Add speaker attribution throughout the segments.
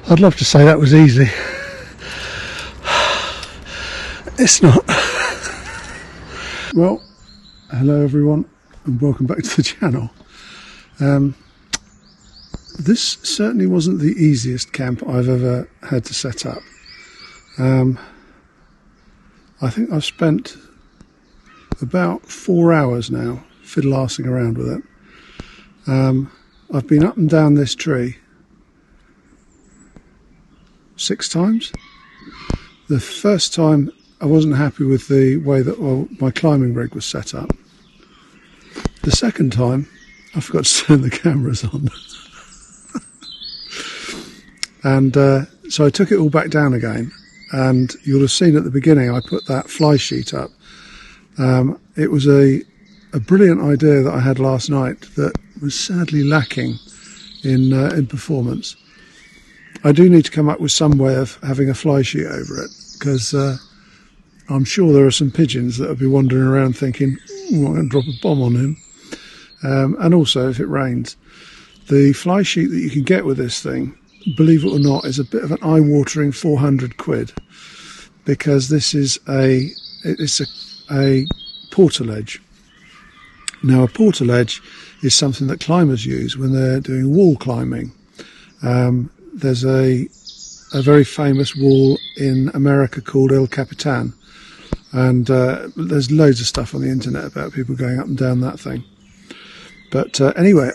Speaker 1: I'd love to say that was easy. It's not. Well, hello everyone and welcome back to the channel. This certainly wasn't the easiest camp I've ever had to set up. I think I've spent about 4 hours now fiddle-arsing around with it. I've been up and down this tree 6 times. The first time I wasn't happy with the way that my climbing rig was set up. The second time I forgot to turn the cameras on. And so I took it all back down again, and you'll have seen at the beginning I put that fly sheet up. It was a brilliant idea that I had last night that was sadly lacking in performance. I do need to come up with some way of having a fly sheet over it, because I'm sure there are some pigeons that will be wandering around thinking, I'm going to drop a bomb on him. And also, if it rains, the fly sheet that you can get with this thing, believe it or not, is a bit of an eye-watering 400 quid, because this is a Porta-ledge. Now, a Portaledge is something that climbers use when they're doing wall climbing. There's a very famous wall in America called El Capitan, and there's loads of stuff on the internet about people going up and down that thing. But anyway,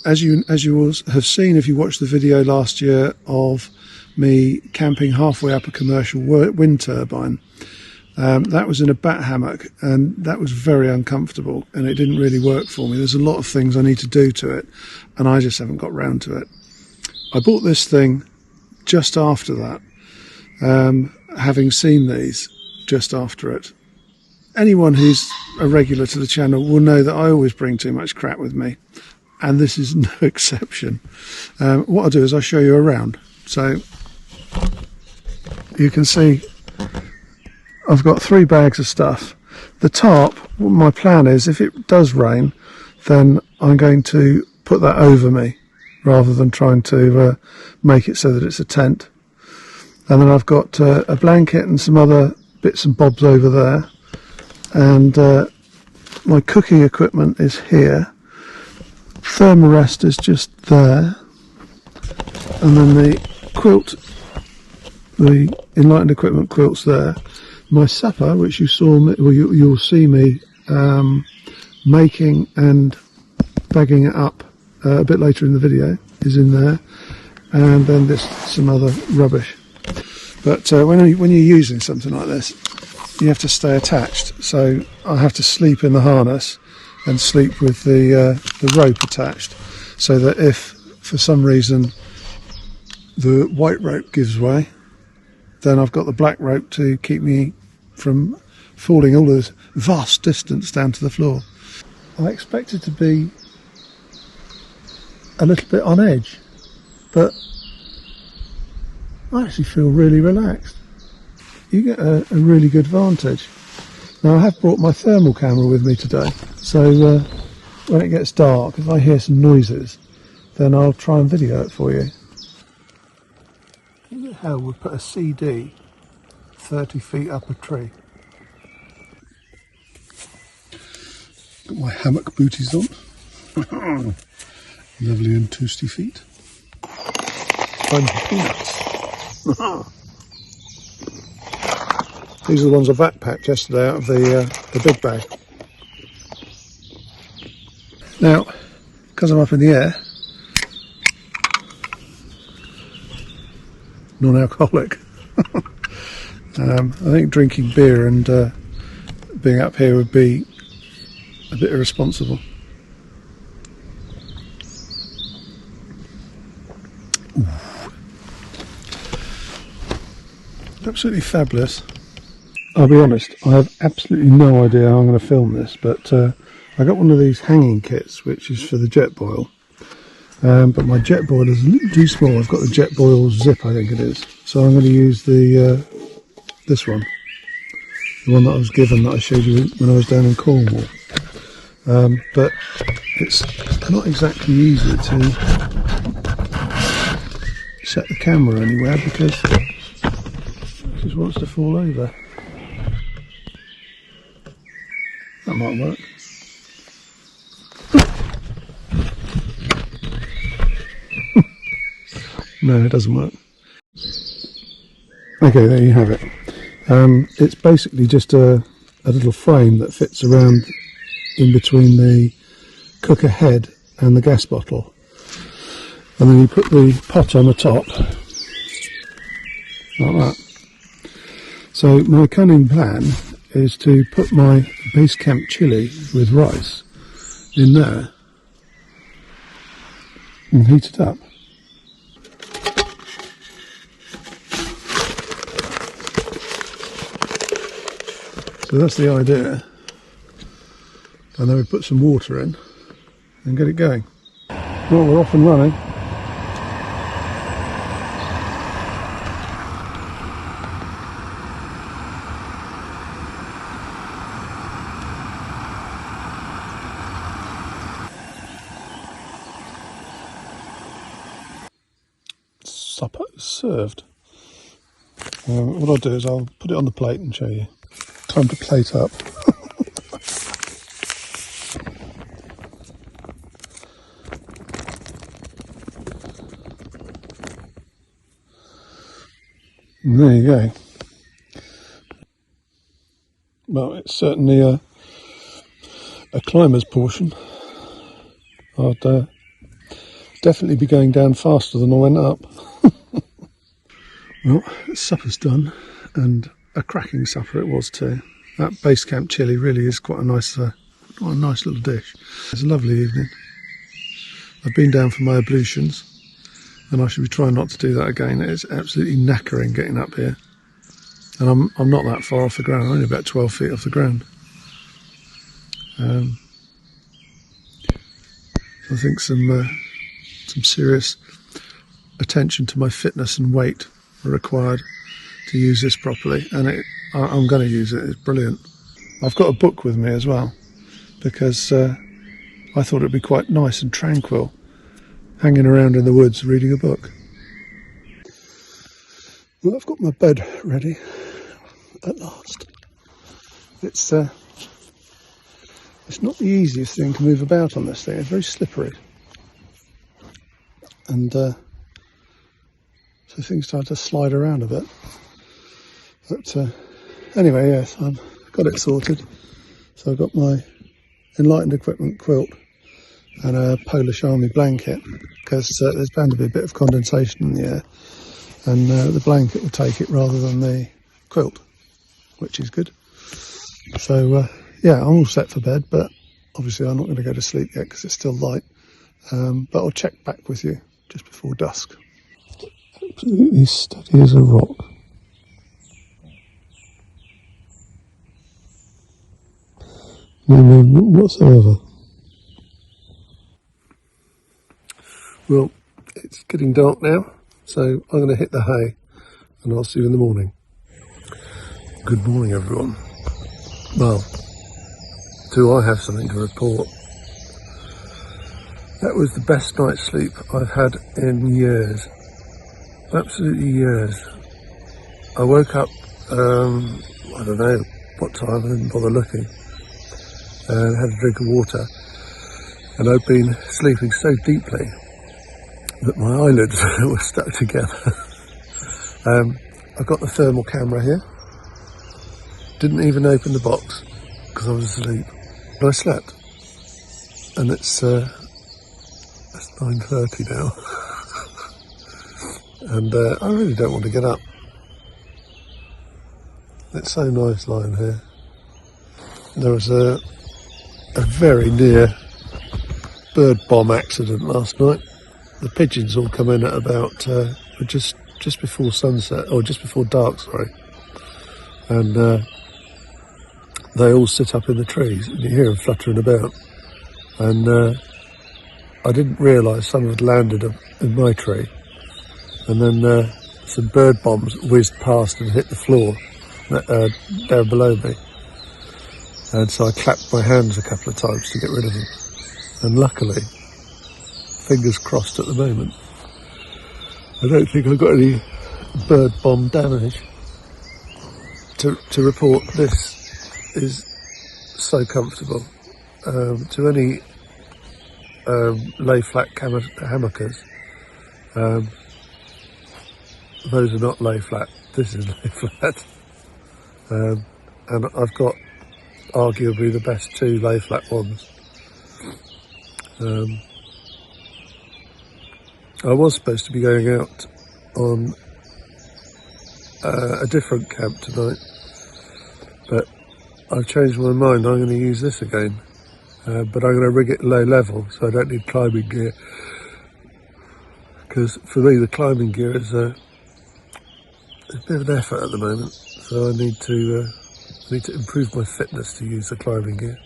Speaker 1: as you will have seen if you watched the video last year of me camping halfway up a commercial wind turbine, that was in a bat hammock, and that was very uncomfortable, and it didn't really work for me. There's a lot of things I need to do to it, and I just haven't got round to it. I bought this thing just after that, having seen these just after it. Anyone who's a regular to the channel will know that I always bring too much crap with me, and this is no exception. What I'll do is I'll show you around. So you can see I've got 3 bags of stuff. The tarp, my plan is, if it does rain, then I'm going to put that over me rather than trying to make it so that it's a tent. And then I've got a blanket and some other bits and bobs over there. And my cooking equipment is here. Thermarest is just there. And then the quilt, the Enlightened Equipment quilt's there. My supper, which you saw me, well, you'll see me making and bagging it up a bit later in the video, is in there, and then there's some other rubbish. But when you're using something like this, you have to stay attached. So I have to sleep in the harness and sleep with the rope attached, so that if for some reason the white rope gives way, then I've got the black rope to keep me from falling all this vast distance down to the floor. I expected to be a little bit on edge, but I actually feel really relaxed. You get a really good vantage. Now, I have brought my thermal camera with me today, so when it gets dark, if I hear some noises, then I'll try and video it for you. Who the hell would put a CD 30 feet up a tree? Got my hammock booties on. Lovely and toasty feet. Fun peanuts. These are the ones I backpacked yesterday out of the big bag. Now, because I'm up in the air, non-alcoholic. I think drinking beer and being up here would be a bit irresponsible. Ooh. Absolutely fabulous. I'll be honest, I have absolutely no idea how I'm going to film this, but I got one of these hanging kits, which is for the Jetboil. But my Jetboil is a little too small. I've got the Jetboil Zip, I think it is. So I'm going to use the this one, the one that I was given that I showed you when I was down in Cornwall. But it's not exactly easy set the camera anywhere because it just wants to fall over. That might work. No, it doesn't work. Okay, there you have it. It's basically just a little frame that fits around in between the cooker head and the gas bottle. And then you put the pot on the top, like that. So my cunning plan is to put my base camp chili with rice in there and heat it up. So that's the idea. And then we put some water in and get it going. Well, we're off and running. Supper is served. What I'll do is I'll put it on the plate and show you. Time to plate up. And there you go. Well, it's certainly a climber's portion. I'd definitely be going down faster than I went up. Well, supper's done, and a cracking supper it was too. That base camp chili really is quite a nice little dish. It's a lovely evening. I've been down for my ablutions, and I should be trying not to do that again. It's absolutely knackering getting up here, and I'm not that far off the ground. I'm only about 12 feet off the ground. I think some serious attention to my fitness and weight are required to use this properly, and I'm going to use it. It's brilliant. I've got a book with me as well because I thought it'd be quite nice and tranquil hanging around in the woods reading a book. Well, I've got my bed ready at last. It's not the easiest thing to move about on this thing. It's very slippery, and so things start to slide around a bit. But anyway, yes, I've got it sorted. So I've got my Enlightened Equipment quilt and a Polish Army blanket, because there's bound to be a bit of condensation in the air, and the blanket will take it rather than the quilt, which is good. So yeah, I'm all set for bed, but obviously I'm not going to go to sleep yet because it's still light. But I'll check back with you just before dusk. Absolutely steady as a rock. No movement whatsoever. Well, it's getting dark now, so I'm going to hit the hay and I'll see you in the morning. Good morning, everyone. Well, do I have something to report? That was the best night's sleep I've had in years. Absolutely years. I woke up, I don't know what time, I didn't bother looking, and had a drink of water, and I'd been sleeping so deeply that my eyelids were stuck together. I got the thermal camera here, didn't even open the box because I was asleep, but I slept, and it's 9:30 now. And I really don't want to get up. It's so nice lying here. There was a very near bird bomb accident last night. The pigeons all come in at about just before sunset, or just before dark, sorry. And they all sit up in the trees, and you hear them fluttering about. And I didn't realise some had landed in my tree. And then some bird bombs whizzed past and hit the floor down below me. And so I clapped my hands a couple of times to get rid of them. And luckily, fingers crossed at the moment, I don't think I got any bird bomb damage to report. This is so comfortable. To any lay flat hammockers, those are not lay flat. This is lay flat, and I've got arguably the best 2 lay flat ones. I was supposed to be going out on a different camp tonight, but I've changed my mind. I'm going to use this again, but I'm going to rig it low level so I don't need climbing gear, because for me the climbing gear is a bit of an effort at the moment, so I need to improve my fitness to use the climbing gear.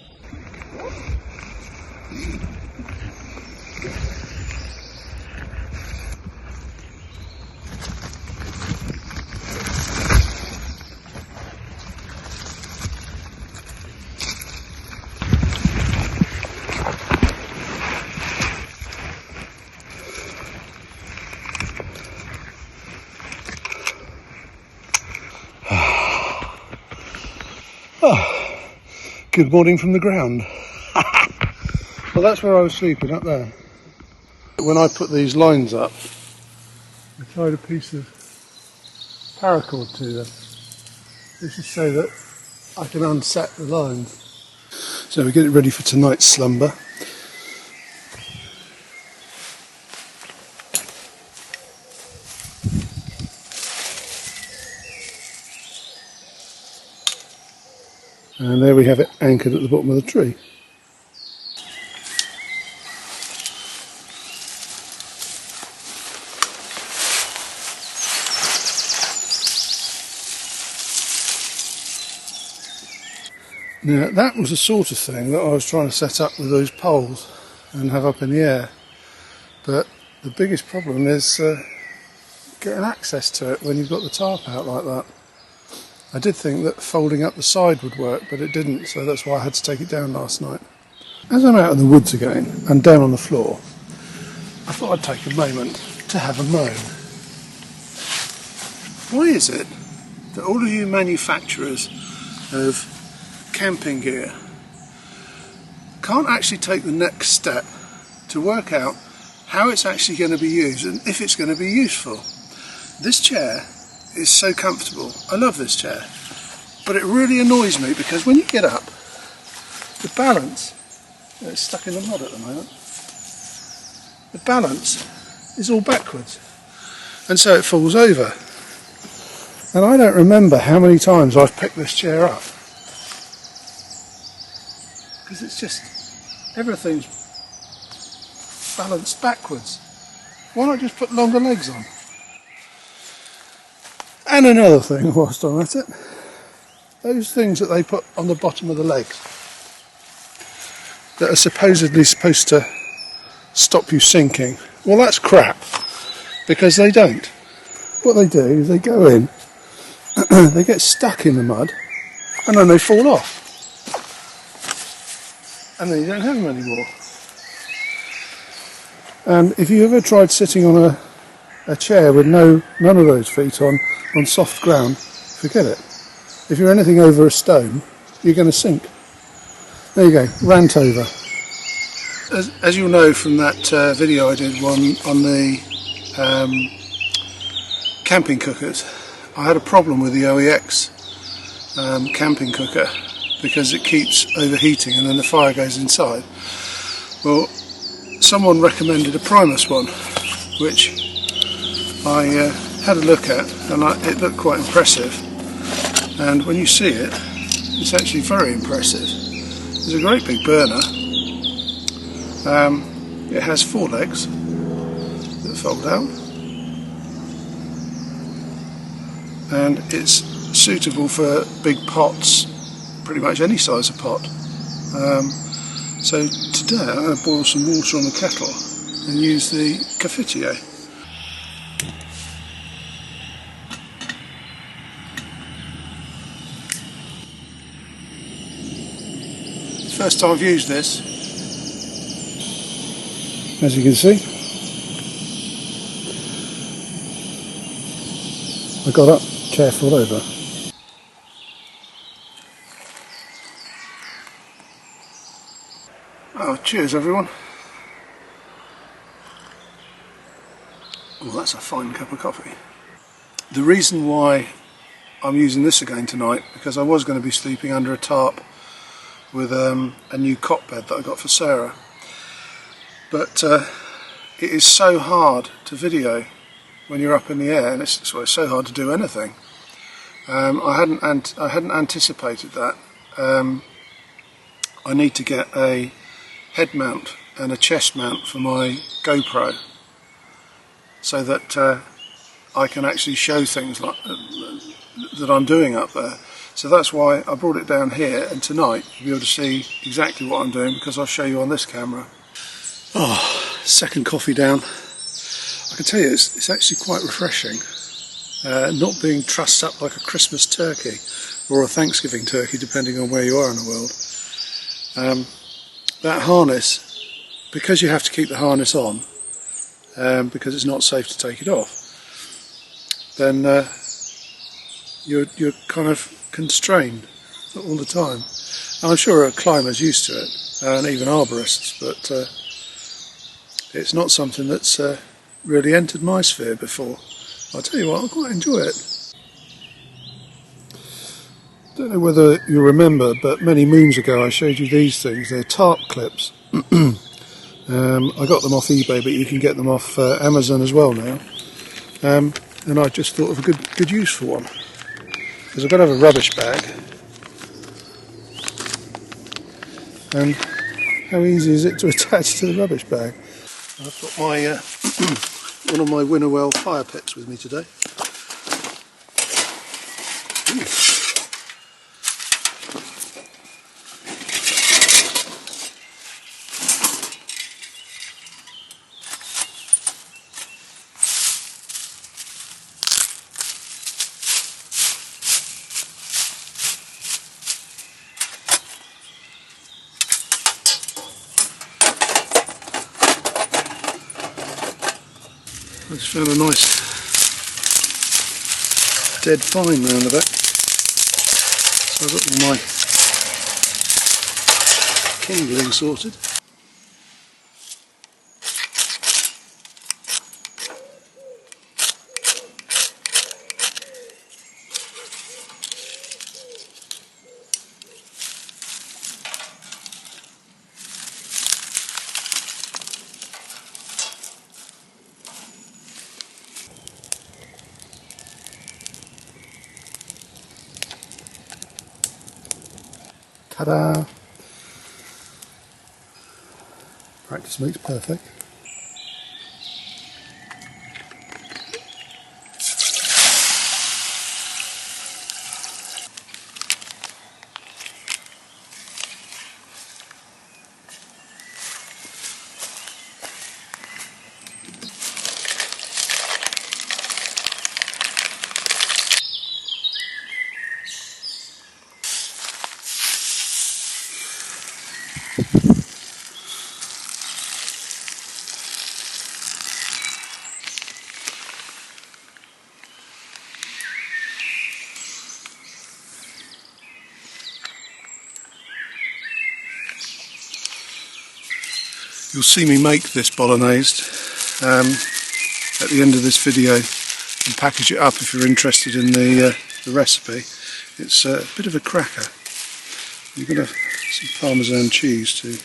Speaker 1: Oh, good morning from the ground. Well, that's where I was sleeping, up there. When I put these lines up, I tied a piece of paracord to them. This is so that I can unset the lines. So we're getting ready for tonight's slumber. And there we have it, anchored at the bottom of the tree. Now that was the sort of thing that I was trying to set up with those poles and have up in the air. But the biggest problem is getting access to it when you've got the tarp out like that. I did think that folding up the side would work, but it didn't, so that's why I had to take it down last night. As I'm out in the woods again and down on the floor, I thought I'd take a moment to have a moan. Why is it that all of you manufacturers of camping gear can't actually take the next step to work out how it's actually going to be used and if it's going to be useful? This chair is so comfortable. I love this chair, but it really annoys me because when you get up, the balance, it's stuck in the mud at the moment, the balance is all backwards, and so it falls over. And I don't remember how many times I've picked this chair up, because it's just, everything's balanced backwards. Why not just put longer legs on? And another thing, whilst I'm at it, those things that they put on the bottom of the legs that are supposedly supposed to stop you sinking, well, that's crap, because they don't. What they do is they go in, they get stuck in the mud, and then they fall off, and then you don't have them anymore. And if you ever tried sitting on a chair with none of those feet on soft ground, forget it. If you're anything over a stone, you're going to sink. There you go, rant over. As you'll know from that video I did on the camping cookers, I had a problem with the OEX camping cooker because it keeps overheating and then the fire goes inside. Well, someone recommended a Primus one, which I had a look at, and it looked quite impressive, and when you see it, it's actually very impressive. It's a great big burner. It has 4 legs that fold out, and it's suitable for big pots, pretty much any size of pot. So today I'm going to boil some water on the kettle and use the cafetier. First time I've used this, as you can see. I got up, chair fall over. Oh, cheers everyone. Oh, that's a fine cup of coffee. The reason why I'm using this again tonight, because I was going to be sleeping under a tarp with a new cot bed that I got for Sarah. But it is so hard to video when you're up in the air, and it's so hard to do anything. I hadn't anticipated that. I need to get a head mount and a chest mount for my GoPro, so that I can actually show things like that I'm doing up there. So that's why I brought it down here, and tonight you'll be able to see exactly what I'm doing, because I'll show you on this camera. Oh, second coffee down. I can tell you it's actually quite refreshing, not being trussed up like a Christmas turkey or a Thanksgiving turkey, depending on where you are in the world. That harness, because you have to keep the harness on, because it's not safe to take it off, then you're kind of constrained all the time. And I'm sure a climber's used to it, and even arborists, but it's not something that's really entered my sphere before. I'll tell you what, I quite enjoy it. Don't know whether you remember, but many moons ago I showed you these things. They're tarp clips. I got them off eBay, but you can get them off Amazon as well now. And I just thought of a good use for one, because I've got to have a rubbish bag, and how easy is it to attach to the rubbish bag? I've got my one of my Winterwell fire pits with me today. I just found a nice dead pine round the back, so I've got all my kindling sorted. Ta-da! Practice makes perfect. You'll see me make this bolognese at the end of this video, and package it up if you're interested in the recipe. It's a bit of a cracker. You're going to have some Parmesan cheese too.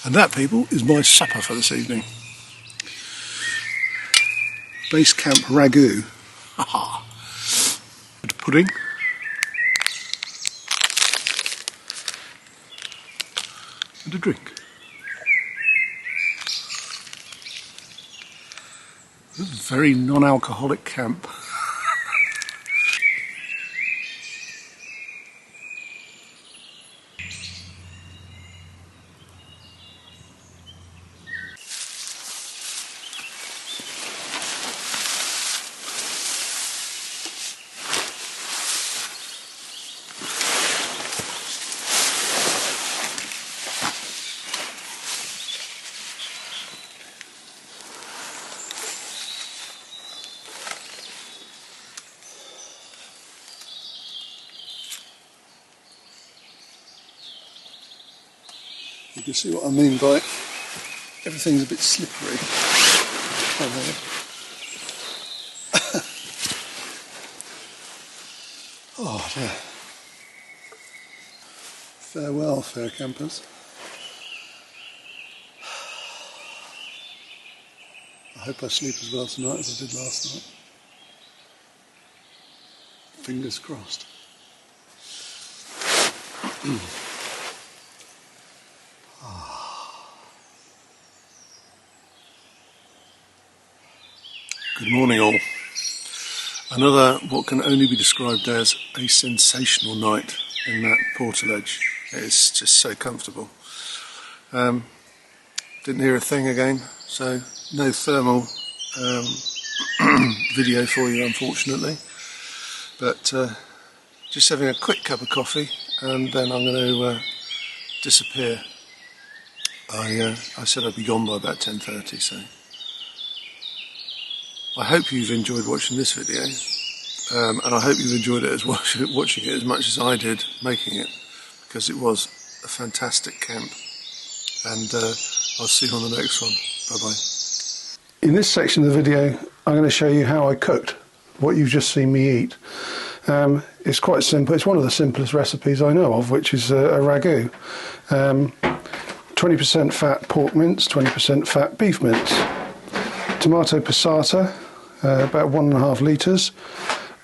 Speaker 1: And that, people, is my supper for this evening. Base camp ragu. Pudding. And a drink. This is a very non-alcoholic camp. You can see what I mean by everything's a bit slippery. Oh dear. Farewell, fair campers. I hope I sleep as well tonight as I did last night. Fingers crossed. Good morning all. Another what can only be described as a sensational night in that Portaledge. It's just so comfortable. Didn't hear a thing again, so no thermal video for you unfortunately. But just having a quick cup of coffee and then I'm going to disappear. I said I'd be gone by about 10:30, so I hope you've enjoyed watching this video, and I hope you've enjoyed it as watching it as much as I did making it, because it was a fantastic camp. And I'll see you on the next one. Bye bye. In this section of the video, I'm going to show you how I cooked what you've just seen me eat. It's quite simple. It's one of the simplest recipes I know of, which is a ragu. 20% fat pork mince, 20% fat beef mince. Tomato passata, about 1.5 litres.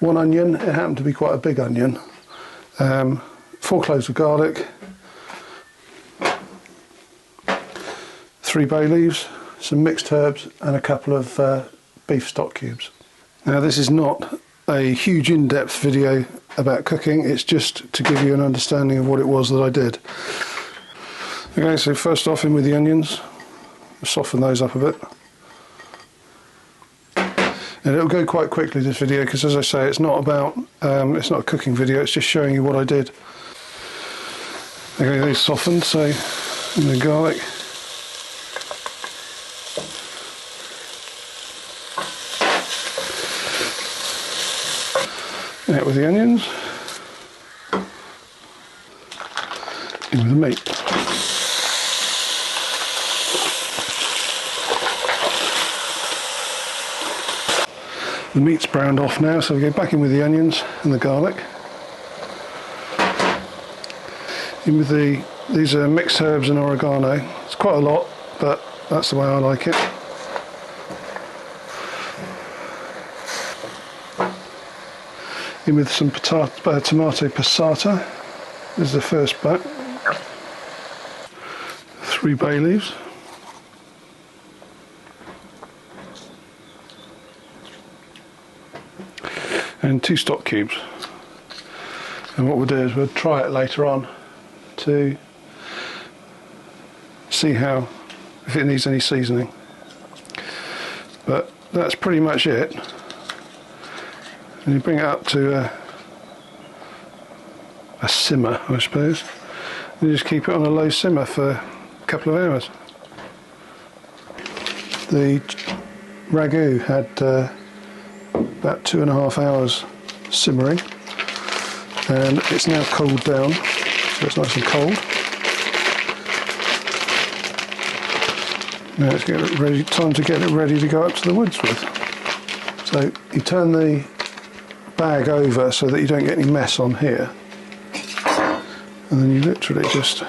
Speaker 1: 1 onion, it happened to be quite a big onion. 4 cloves of garlic. 3 bay leaves, some mixed herbs and a couple of beef stock cubes. Now this is not a huge in-depth video about cooking, it's just to give you an understanding of what it was that I did. Okay, so first off in with the onions, soften those up a bit. And it'll go quite quickly this video because, as I say, it's not about it's not a cooking video, it's just showing you what I did. Okay, these softened, so in the garlic. Out with the onions. In with the meat. The meat's browned off now, so we go back in with the onions and the garlic. In with these are mixed herbs and oregano. It's quite a lot, but that's the way I like it. In with some tomato passata. This is the first bat. 3 bay leaves. And 2 stock cubes. And what we'll do is we'll try it later on to see if it needs any seasoning. But that's pretty much it. And you bring it up to a simmer, I suppose. And you just keep it on a low simmer for a couple of hours. The ragu had about 2.5 hours simmering, and it's now cooled down, so it's nice and cold. Now it's time to get it ready to go up to the woods with. So you turn the bag over so that you don't get any mess on here, and then you literally just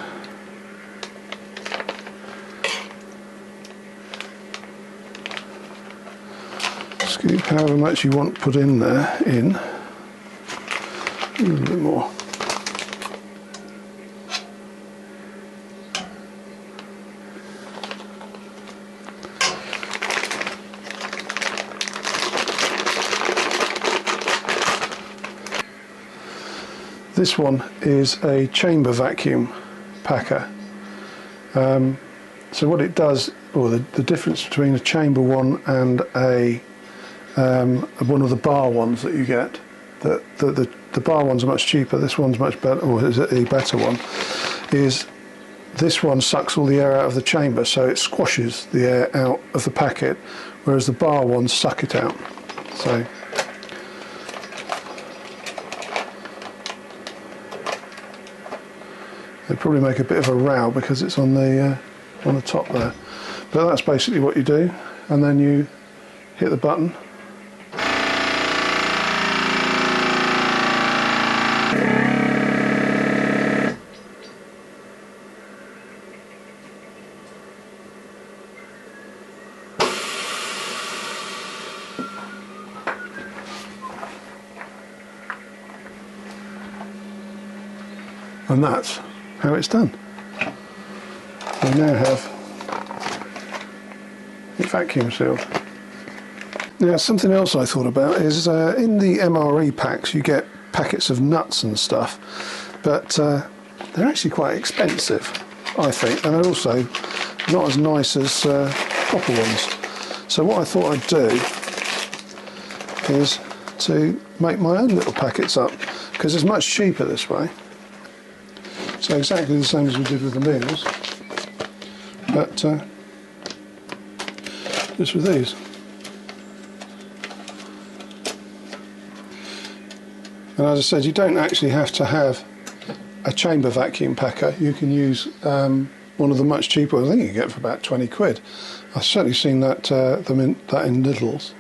Speaker 1: scoop however much you want put in there, a little bit more. This one is a chamber vacuum packer. So what it does, or the difference between a chamber one and one of the bar ones that you get, the bar ones are much cheaper, this one's much better, or is it a better one, is this one sucks all the air out of the chamber, so it squashes the air out of the packet, whereas the bar ones suck it out. So They probably make a bit of a row because it's on the top there. But that's basically what you do, and then you hit the button. And that's how it's done. We now have it vacuum sealed. Now, something else I thought about is in the MRE packs you get packets of nuts and stuff, but they're actually quite expensive, I think, and they're also not as nice as proper ones. So what I thought I'd do is to make my own little packets up, because it's much cheaper this way. So exactly the same as we did with the meals, but just with these. And as I said, you don't actually have to have a chamber vacuum packer. You can use one of the much cheaper ones. I think you can get for about 20 quid. I've certainly seen that in Lidl's.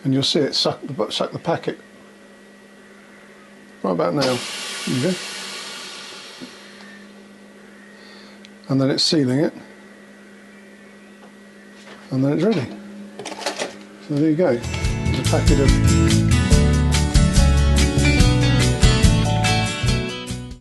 Speaker 1: And you'll see it suck the packet. Right about now. There you go. And then it's sealing it. And then it's ready. So there you go. There's a packet of